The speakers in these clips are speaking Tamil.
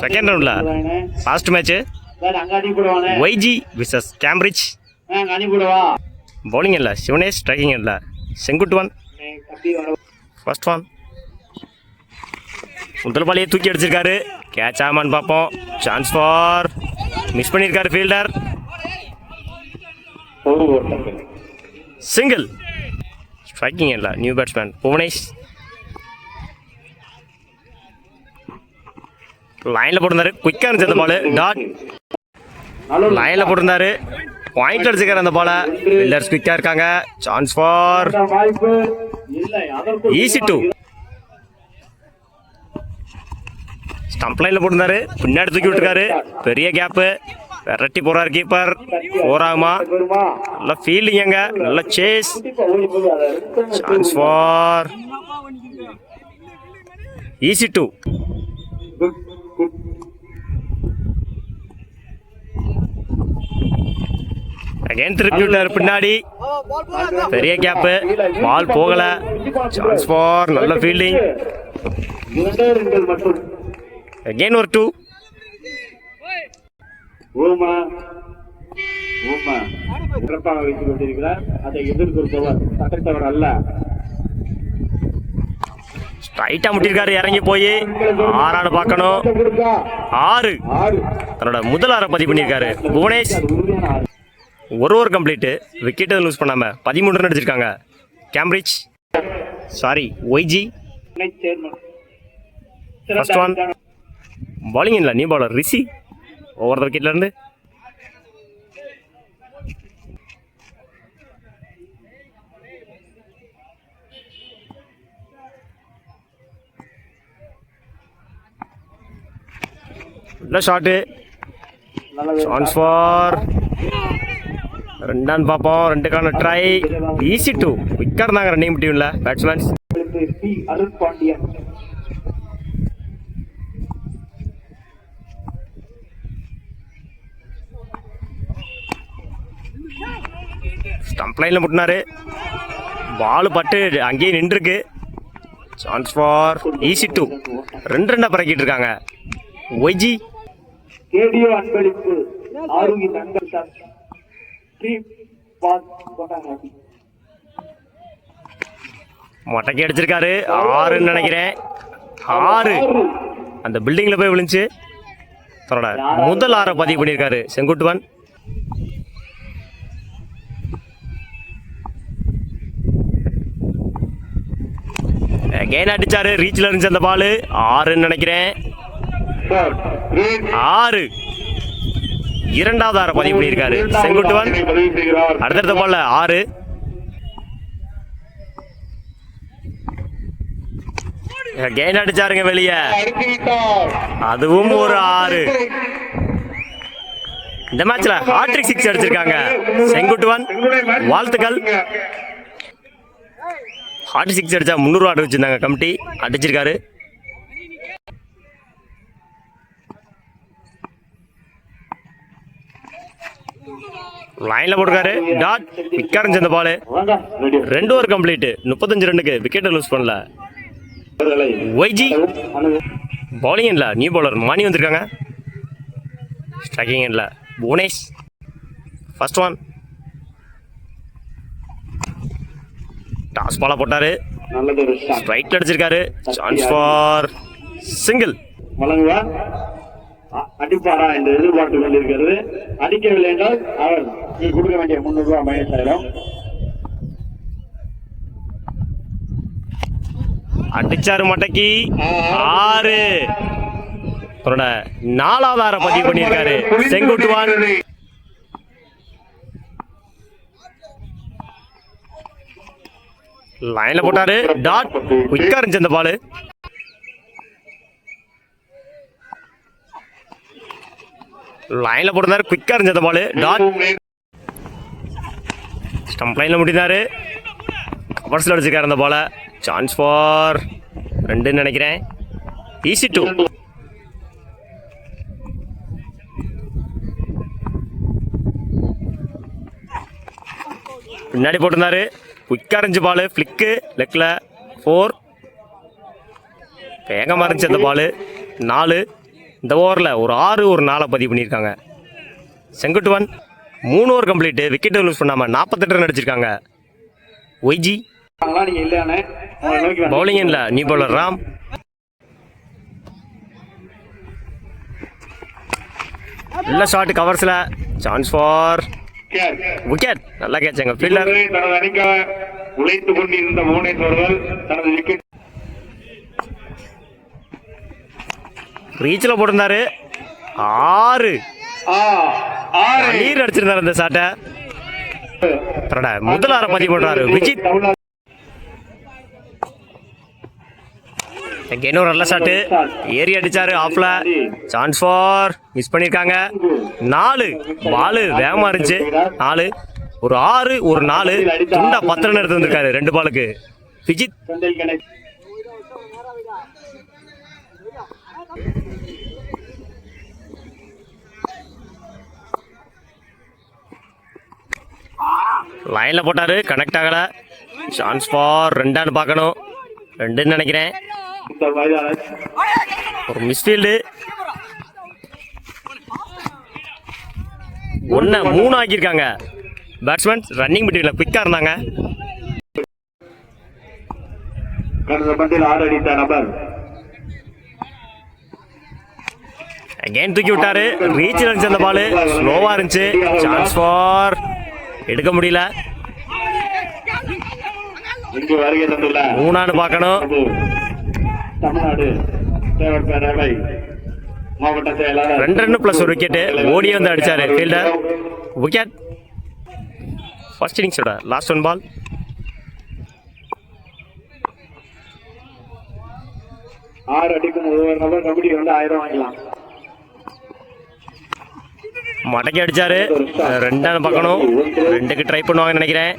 செகண்ட் ரவுண்ட்ல last match YG versus Cambridge. Bowling இல்லை சிவனேஷ், ஸ்ட்ரைக்கிங் இல்லை செங்குட்டுவன். ஃபர்ஸ்ட் ஒன் முதல் பாலையே தூக்கி அடிச்சிருக்காரு. கேட்ச் ஆமான்னு பார்ப்போம். சான்ஸ் ஃபார் மிஸ் பண்ணியிருக்காரு ஃபீல்டர். சிங்கிள். ஸ்ட்ரைக்கிங் இல்லை நியூ பேட்ஸ்மேன் புவனேஷ். லைனில் போட்டிருந்தாரு, குயிக்காக இருந்துச்சு அந்த பால். டாட் லைனில் போட்டிருந்தாரு, பாயிண்ட் அடிச்சுக்காரு அந்த பாலை. ஃபீல்டர்ஸ் குயிக்காக இருக்காங்க. Chance for easy two. Stump லைனில் போட்டிருந்தாரு, பின்னாடி தூக்கி விட்டுருக்காரு. பெரிய கேப்பு, விரட்டி போறாரு கீப்பர். போறாமா, நல்ல ஃபீல்டிங், அங்க நல்ல chase. Chance for easy two. Again திருப்பி விட்டாரு பின்னாடி, பெரிய கேப்பு, பால் போகல. சான்ஸ் ஃபார் நல்ல ஃபீல்டிங். அகைன் ஒரு டூ. ஸ்ட்ரைட்டா முட்டிருக்காரு, இறங்கி போய் ஆறான்னு பார்க்கணும். 6 தன்னோட முதல் 6 பதிவு பண்ணியிருக்காரு புவனேஷ். ஒரு ஓவர் கம்ப்ளீட்டு, விக்கெட்டை லூஸ் பண்ணாம 13 ரன் அடிச்சிருக்காங்க Cambridge. Sorry YG. First one bowling இல்லை நியூ பாலர் ரிஷி. ஓவர் விக்கெட்ல இருந்து நல்ல ஷாட்டு. சான்ஸ் ஃபார் 2 பார்ப்போம். 2க்கான ட்ரை. Easy two. குயிக்காக இருந்தாங்க ரன்னிங் டீம்ல பேட்ஸ்மேன்ஸ். ஸ்டம்ப் லைனில் முட்டினாரு, பால் பட்டு அங்கேயே நின்றுருக்கு. Chance for easy two. 2 ரன்னா பறக்கிட்டு இருக்காங்க ஒய்ஜி. மொட்டைக்கு அடிச்சிருக்காரு. 6ன்னு நினைக்கிறேன். 6 அந்த பில்டிங்ல போய் விழுந்துச்சு. தன்னோட முதல் 6 பதிவு பண்ணியிருக்காரு செங்குட்டுவன். அகைன் அடிச்சாரு, ரீச்ல இருந்துச்சு அந்த பால். 6ன்னு நினைக்கிறேன். 6 இரண்டாவது 6 பதிவு பண்ணியிருக்காரு செங்குட்டுவன். அடுத்தடுத்த பால்ல 6. அகைன் அடிச்சாருங்க வெளியே, அதுவும் ஒரு 6. இந்த மேட்ச்ல ஹாட்ரிக் 6 அடிச்சிருக்காங்க செங்குட்டுவன். வாழ்த்துக்கள். ஹார்ட் 6 அடிச்சா 300 ஆர்டர் வச்சிருந்தாங்க கமிட்டி. அடிச்சிருக்காரு. லைன்ல போட்டுருக்காரு. டாட் விக்கெட் இருந்துச்சு அந்த பால். 2 ஓவர் கம்ப்ளீட், 35 ரன்னுக்கு விக்கெட்டை லூஸ் பண்ணல ஒய்ஜி. பவுலிங் இல்லை நியூ பவுலர் மானி வந்திருக்காங்க. ஸ்ட்ரைக்கிங் இல்லை Bhuvanesh. First one toss Bala போட்டாரு, ஸ்ட்ரைக்ல அடிச்சிருக்காரு. Chance for single. அடிப்பாரா என்று எதிர்பார்த்து கொண்டிருக்கிறது. அடிக்கவில்லை என்றால் அவர் கொடுக்க வேண்டிய 300 ரூபாய் மைனஸ் ஆயிடும். அடிச்சாரு மட்டைக்கு 6. அவரோட 4வது 6 பதிவு பண்ணியிருக்காரு செங்குட்டுவான். லைன்ல போட்டாரு. டாட் குயிக்கா இருந்துச்சு அந்த பால். லைன்ல போட்டிருந்தாரு, குயிக்கா இருந்துச்சு அந்த பால். டாட் ஸ்டம்ப் லைன்ல முடிந்தாரு, கவர்ஸ்ல அடிச்சிருக்காரு அந்த பால. சான்ஸ் ஃபார் 2ன்னு நினைக்கிறேன். Easy two. பின்னாடி போட்டிருந்தாரு, குயிக்காக இருந்துச்சு பால். ஃப்ளிக்கு லெக்கில் 4. வேகமாக இருந்துச்சு அந்த பால். 4. இந்த ஓவரில் ஒரு 6 ஒரு 4 பதிவு பண்ணியிருக்காங்க. செங்குட்டுவன் 3 ஓவர் கம்ப்ளீட்டு, விக்கெட்டை லூஸ் பண்ணாமல் 48 ரன் அடிச்சிருக்காங்க. ஒய்ஜி நீங்க இல்லையானே நோக்கி பவுலிங் எண்ணில் நியூ பவுலர் ராம். நல்ல ஷாட் கவர்ஸில், சான்ஸ் ஃபார் விக்கெட். நல்லா கேட்சாங்க ஃபீல்டர். தனது அணிக்காக உழைத்துக் கொண்டிருந்த புவனேஸ்வர்கள் தனது விக்கெட் ரீச்சில் போட்டிருந்தாரு. 6 நீர் அடிச்சிருந்தாரு இந்த ஷாட்டை. முதல் 6 பதிவு பண்றாரு விஜித். இன்னொரு நல்ல ஷாட்டு, ஏறி அடிச்சாரு ஆஃப்ல, சான்ஸ் ஃபார் மிஸ் பண்ணிருக்காங்க. 4 பாலு வேகமா இருந்துச்சு. 4 ஒரு 6 ஒரு 4 துண்டா 10 ரன் எடுத்து வந்திருக்காரு 2 பாலுக்கு விஜித். லைன்ல போட்டாரு, கனெக்ட் ஆகல. சான்ஸ் ஃபார் 2 பார்க்கணும், 2 நினைக்கிறேன். ஒரு மிஸ்ஃபீல்டு, 1 3 ஆக்கியிருக்காங்க. பேட்ஸ்மேன் ரன்னிங் பிட்வீன்ல குயிக்கா இருந்தாங்க. அகைன் தூக்கி விட்டாரு, ரீச் இருந்துச்சு அந்த பால், ஸ்லோவா இருந்துச்சு. சான்ஸ் ஃபார் எடுக்க முடியல. 3 பார்க்கணும். தமிழ்நாடு பேரவை மாவட்ட செயலாளர் 2 ரன் பிளஸ் ஒரு விக்கெட், ஓடியே வந்து அடிச்சாரு ஃபீல்டர். விக்கெட். ஃபர்ஸ்ட் இன்னிங்ஸோட லாஸ்ட் 1 பால். அடிக்கும் ஒவ்வொரு நபர் கபடி வந்து 1000 வாங்கலாம். மடக்கி அடிச்சாரு, 2 பார்க்கணும், 2க்கு ட்ரை பண்ணுவாங்கன்னு நினைக்கிறேன்.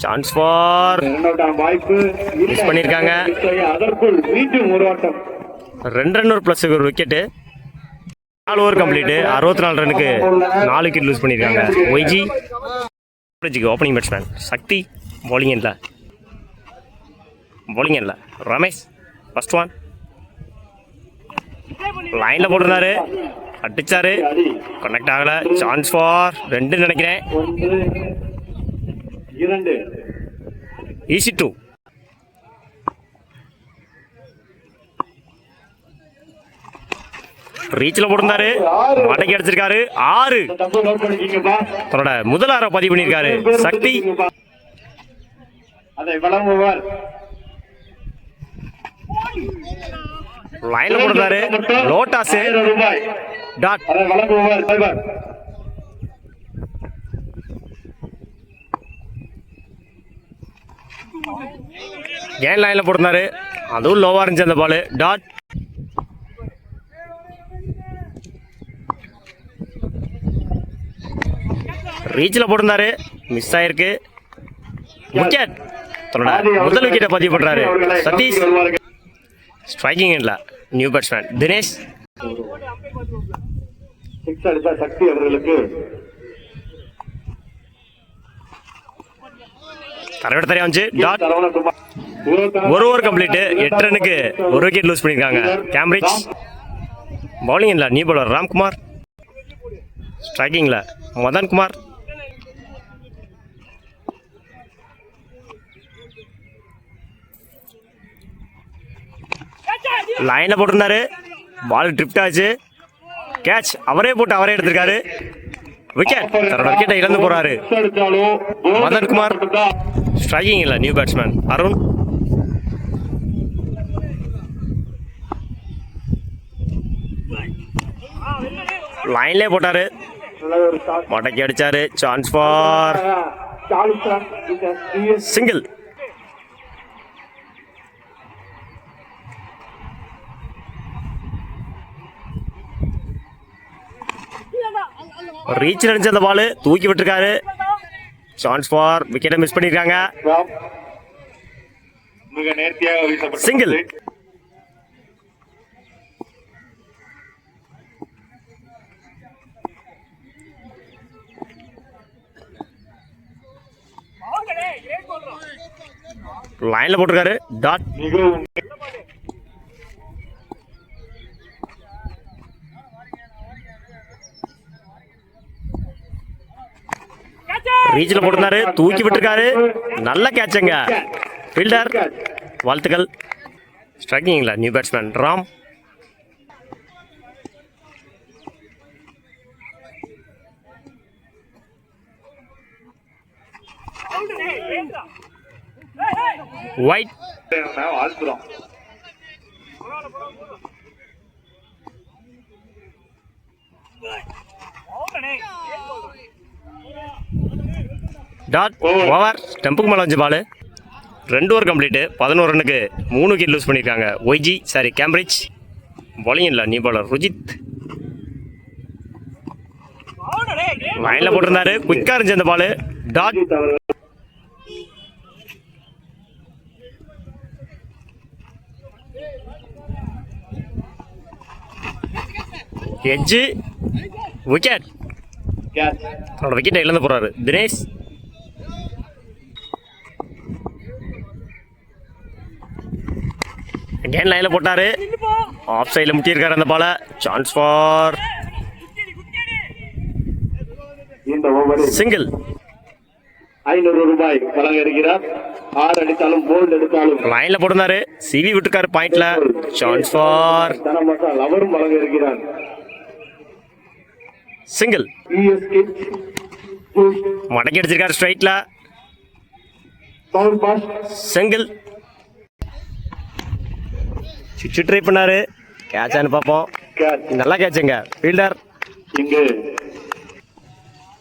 சான்ஸ் ஃபார் மிஸ் பண்ணிருக்காங்க. அதற்குள் மீண்டும் ஒரு ஆட்டம். 2 ரன் ஒரு பிளஸ் ஒரு விக்கெட்டு. 4 ஓவர் கம்ப்ளீட்டு, 64 ரனுக்கு 4 விக்கெட் லூஸ் பண்ணியிருக்காங்க. YG opening batsman Sakthi. Bowling இல்லை ரமேஷ். ஃபர்ஸ்ட் ஒன் லைனில் போட்டிருந்தாரு, அடிச்சாரு, கனெக்ட் ஆகல. சான்ஸ் ஃபார் 2 நினைக்கிறேன். 2 ஈஸி 2. ரீச்சில் போட்டிருந்தாரு, மடக்கி அடிச்சிருக்காரு. 6 தன்னோட முதல் 6 பதிவு பண்ணியிருக்காரு சக்தி. அதை வழங்குவார். லைன்ல போட்டிருந்தாரு, லோட்டாஸ் டாட். அதை வழங்குவார். ஏன் லைன்ல போட்டிருந்தாரு, அதுவும் லோவா இருந்துச்சு அந்த பால், டாட். ரீச்சில் போட்டிருந்தாரு, மிஸ் ஆயிருக்கு. விக்கெட். தன்னோட முதல் விக்கெட்டை பதிவு பண்றாரு சதீஷ். ஸ்ட்ரைக்கிங் எண்ட்ல நியூ பேட்ஸ்மேன் தினேஷ். 6 அடிச்சா சக்தி அவர்களுக்கு தரவிட தரையா வந்துச்சு, டாட். 1 ஓவர் கம்ப்ளீட்டு, 8 ரனுக்கு 1 விக்கெட் லூஸ் பண்ணியிருக்காங்க கேம்பிரிட்ஜ். பவுலிங் இல்லை நியூ பவுலர் ராம்குமார். ஸ்ட்ரைக்கிங்கில் மதன்குமார். லைனில் போட்டிருந்தாரு, பால் ட்ரிப்ட் ஆச்சு, கேட்ச் அவரே போட்டு அவரே எடுத்திருக்காரு. விக்கெட். தன்னோட விக்கெட்டை இழந்து போறாரு மதன்குமார். ஸ்ட்ரைக்கிங் இல்லை நியூ பேட்ஸ்மேன் அருண். லைன்லேயே போட்டாரு, மடக்கி அடிச்சாரு. Chance for single. ரீச் அடிச்ச அந்த பால் தூக்கி விட்டுருக்காரு. சான்ஸ் ஃபார் விக்கெட்டை மிஸ் பண்ணிருக்காங்க. மிக நேர்த்தியாக வீசப்பட்ட சிங்கிள். லைன்ல போட்டிருக்காரு, டாட். மிகவும் ரீச்சில் போட்டிருந்தாரு, தூக்கி விட்டுருக்காரு. நல்ல கேட்சுங்க. ஃபீல்டர் வாழ்த்துக்கள். ஸ்ட்ரைக்கிங்களா நியூ பேட்ஸ்மேன் ராம். ஒயிட் ஆஸ்புரம் டாட் ஓவர். ஸ்டெம்புக்கு மேலே வச்சு பால். 2 over complete. 11 ரன்னுக்கு 3 விக்கெட் லூஸ் பண்ணியிருக்காங்க ஒய்ஜி கேம்பிரிட்ஜ். பாலிங் இல்லை நியூ பாலர் ருஜித். லைனில் போட்டிருந்தாரு, குயிக்காக இருந்துச்சு அந்த ball. Dot edge wicket. Catch அவரோட விக்கெட்டை இழந்து போறாரு தினேஷ். அகேன் லைனில் போட்டாரு, ஆஃப் சைடில் முட்டியிருக்காரு அந்த பாலை. சான்ஸ் ஃபார் இந்த ஓவரில் சிங்கிள். 500 ரூபாய் வழங்க இருக்கிறார். 6 அடித்தாலும் போல்ட் எடுத்தாலும் லைனில் போட்டிருந்தாரு, சிவி விட்டுருக்காரு பாயிண்ட்ல. சான்ஸ் ஃபார் தனமசால் அவரும் வழங்க இருக்கிறார். சிங்கிள். ESK மடக்கி அடிச்சிருக்காரு ஸ்ட்ரைட்ல. Ball pass single. சுவிட்ச் ட்ரை பண்ணாரு, கேட்சான்னு பார்ப்போம். கேட்ச் நல்லா கேட்சுங்க. ஃபீல்டர் இங்கு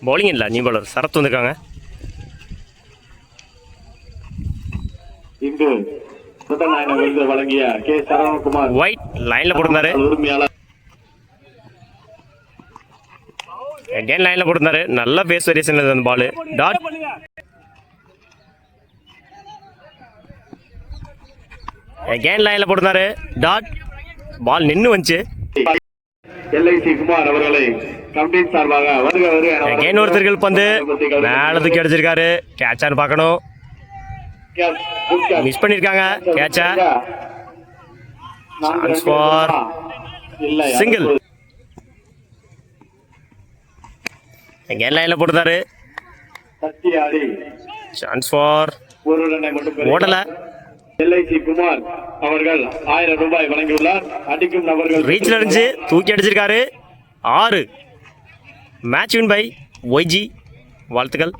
பவுலிங் இல்லை நியூ பாலர் சரத் வந்திருக்காங்க. இங்கு முதல் நாயன விருது வழங்கிய கே சரவணகுமார் ஒயிட் லைனில் போட்டிருந்தாரு, உரிமையாளர். அகேன் லைனில் போட்டிருந்தாரு. நல்ல பேஸ் வேரியேஷன் அந்த பால். டாட் அகேன் லைனில் போட்டிருந்தாரு. டாட் பால் நின்று வந்துச்சு. LIC குமார் அவர்களை கமிட்டியின் சார்பாக வருக வருக என அகேன் ஒருத்தர்கள் பந்து மேலே தூக்கி அடிச்சிருக்காரு. கேட்சான்னு பார்க்கணும். Catch, good catch. மிஸ் பண்ணியிருக்காங்க கேட்சா. நான்கு Chance ரன்கள் for இருக்குமா? இல்லை single. அகேன் லைனில் போட்டிருந்தாரு. சக்தி ஆடி சான்ஸ் ஃபார் ஒரு ரன்னை மட்டும் பெறுகிறார். ஓடல. LIC குமார் அவர்கள் 1000 ரூபாய் வழங்கியுள்ளார். அடிக்கும் நபர்கள் ரீச்சில் இருந்துச்சு, தூக்கி அடிச்சிருக்காரு. 6. Match win by YG. வாழ்த்துக்கள்.